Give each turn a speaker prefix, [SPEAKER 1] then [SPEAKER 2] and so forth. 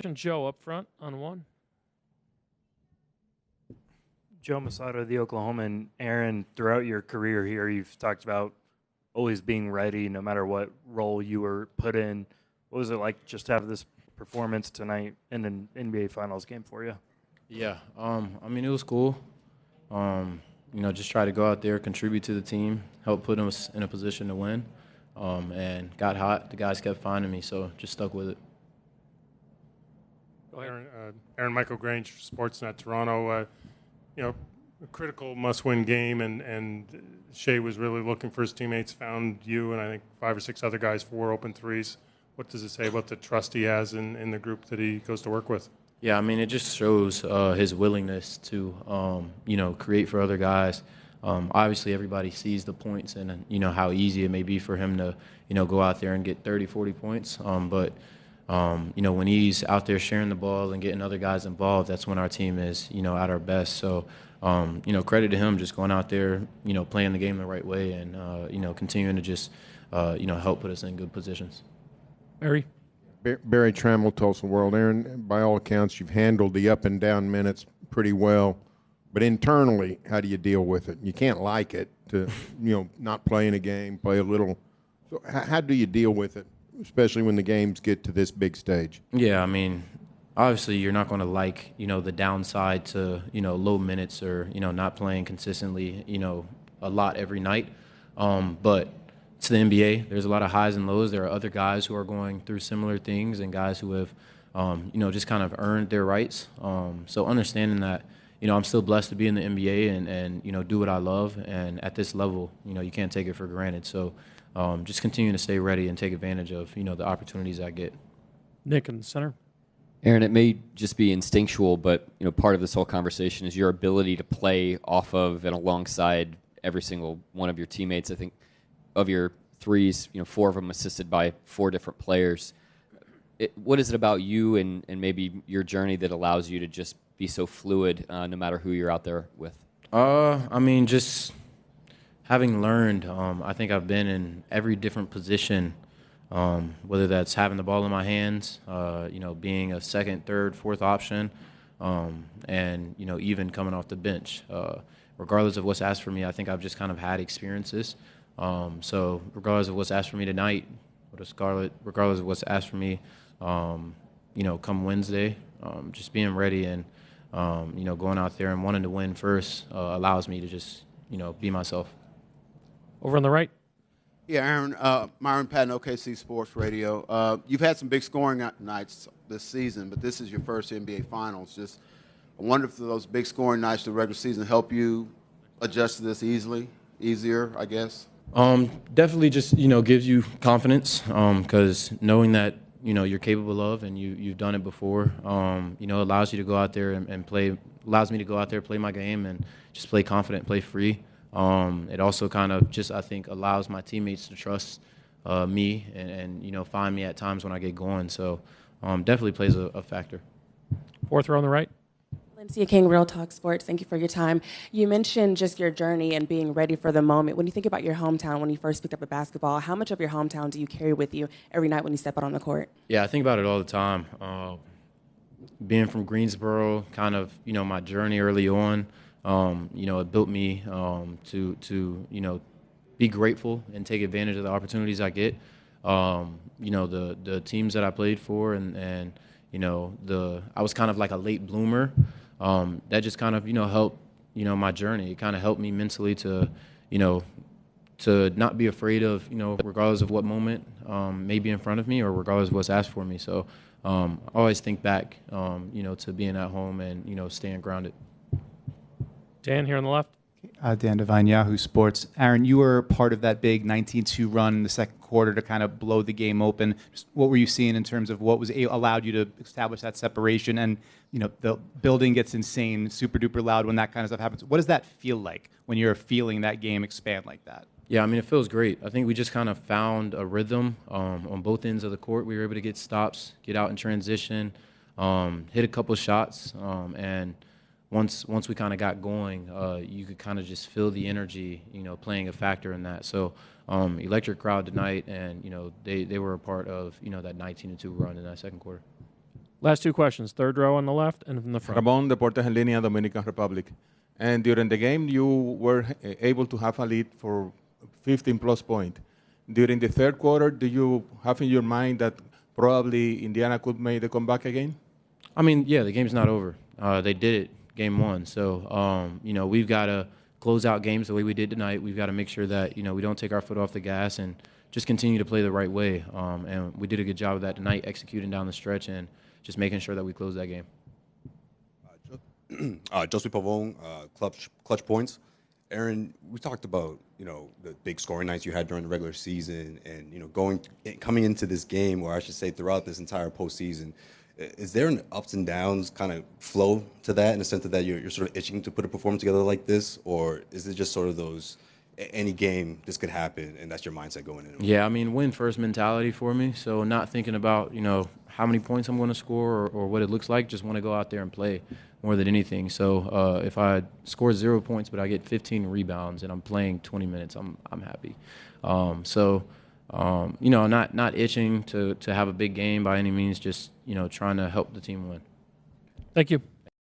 [SPEAKER 1] Joe up front on one.
[SPEAKER 2] Joe Masato, the Oklahoman. Aaron, throughout your career here, you've talked about always being ready no matter what role you were put in. What was it like just to have this performance tonight in an NBA Finals game for you?
[SPEAKER 3] Yeah, I mean, it was cool. Just try to go out there, contribute to the team, help put us in a position to win, and got hot. The guys kept finding me, so just stuck with it.
[SPEAKER 4] Aaron Michael Grange, Sportsnet Toronto. A critical must-win game, and Shea was really looking for his teammates, found you and I think 5 or 6 other guys, 4 open threes. What does it say about the trust he has in the group that he goes to work with?
[SPEAKER 3] Yeah, I mean, it just shows his willingness to, create for other guys. Obviously, everybody sees the points and, how easy it may be for him to, go out there and get 30, 40 points. But when he's out there sharing the ball and getting other guys involved, that's when our team is, at our best. So, credit to him just going out there, playing the game the right way and, continuing to just, help put us in good positions.
[SPEAKER 5] Barry Trammell, Tulsa World. Aaron, by all accounts, you've handled the up and down minutes pretty well. But internally, how do you deal with it? You can't like it to, not play in a game, play a little. So how do you deal with it, especially when the games get to this big stage?
[SPEAKER 3] Yeah, I mean, obviously you're not going to like, the downside to, low minutes or, not playing consistently, a lot every night. But it's the NBA. There's a lot of highs and lows. There are other guys who are going through similar things and guys who have, just kind of earned their rights. So understanding that, I'm still blessed to be in the NBA and do what I love. And at this level, you can't take it for granted. So just continue to stay ready and take advantage of, the opportunities I get.
[SPEAKER 1] Nick in the center.
[SPEAKER 6] Aaron, it may just be instinctual, but part of this whole conversation is your ability to play off of and alongside every single one of your teammates. I think of your threes, 4 of them assisted by 4 different players. What is it about you and maybe your journey that allows you to just be so fluid no matter who you're out there with?
[SPEAKER 3] I mean, just having learned, I think I've been in every different position, whether that's having the ball in my hands, being a second, third, fourth option, and, even coming off the bench. Regardless of what's asked for me, I think I've just kind of had experiences. So regardless of what's asked for me tonight, regardless of what's asked for me, come Wednesday, just being ready and, going out there and wanting to win first allows me to just, be myself.
[SPEAKER 1] Over on the right.
[SPEAKER 7] Yeah, Aaron, Myron Patton, OKC Sports Radio. You've had some big scoring nights this season, but this is your first NBA Finals. I wonder if those big scoring nights of the regular season help you adjust to this easier, I guess.
[SPEAKER 3] Definitely just, gives you confidence because knowing that, you're capable of and you've done it before, allows you to go out there and play, allows me to go out there, play my game and just play confident, play free. It also kind of just, I think, allows my teammates to trust me and find me at times when I get going. So definitely plays a factor.
[SPEAKER 1] Fourth row on the right.
[SPEAKER 8] Lindsay King, Real Talk Sports. Thank you for your time. You mentioned just your journey and being ready for the moment. When you think about your hometown, when you first picked up a basketball, how much of your hometown do you carry with you every night when you step out on the court?
[SPEAKER 3] Yeah, I think about it all the time. Being from Greensboro, kind of, my journey early on, it built me to be grateful and take advantage of the opportunities I get. The teams that I played for and I was kind of like a late bloomer. That just kind of, helped, my journey. It kind of helped me mentally to not be afraid of, regardless of what moment may be in front of me or regardless of what's asked for me. So I always think back, to being at home and, staying grounded.
[SPEAKER 1] Dan here on the left.
[SPEAKER 9] Dan Devine, Yahoo Sports. Aaron, you were part of that big 19-2 run in the second quarter to kind of blow the game open. Just what were you seeing in terms of what was allowed you to establish that separation? And, the building gets insane, super duper loud when that kind of stuff happens. What does that feel like when you're feeling that game expand like that?
[SPEAKER 3] Yeah, I mean, it feels great. I think we just kind of found a rhythm on both ends of the court. We were able to get stops, get out in transition, hit a couple shots, and once we kind of got going, you could kind of just feel the energy, playing a factor in that. So electric crowd tonight, and, they were a part of, that 19-2 run in that second quarter.
[SPEAKER 1] Last two questions. Third row on the left and in the front.
[SPEAKER 10] Ramon, Deportes en Línea, Dominican Republic. And during the game, you were able to have a lead for 15-plus points. During the third quarter, do you have in your mind that probably Indiana could make the comeback again?
[SPEAKER 3] I mean, yeah, the game's not over. They did it game one. So, we've got to close out games the way we did tonight. We've got to make sure that, we don't take our foot off the gas and just continue to play the right way. And we did a good job of that tonight, executing down the stretch and just making sure that we close that game.
[SPEAKER 11] Joseph Pavone, clutch points. Aaron, we talked about the big scoring nights you had during the regular season, and coming into this game, or I should say throughout this entire postseason. Is there an ups and downs kind of flow to that in the sense that you're sort of itching to put a performance together like this, or is it just sort of those any game this could happen and that's your mindset going in?
[SPEAKER 3] Yeah, I mean, win first mentality for me. So not thinking about how many points I'm going to score or what it looks like. Just want to go out there and play more than anything. So if I score 0 points but I get 15 rebounds and I'm playing 20 minutes, I'm happy. Not itching to have a big game by any means. Just trying to help the team win.
[SPEAKER 1] Thank you.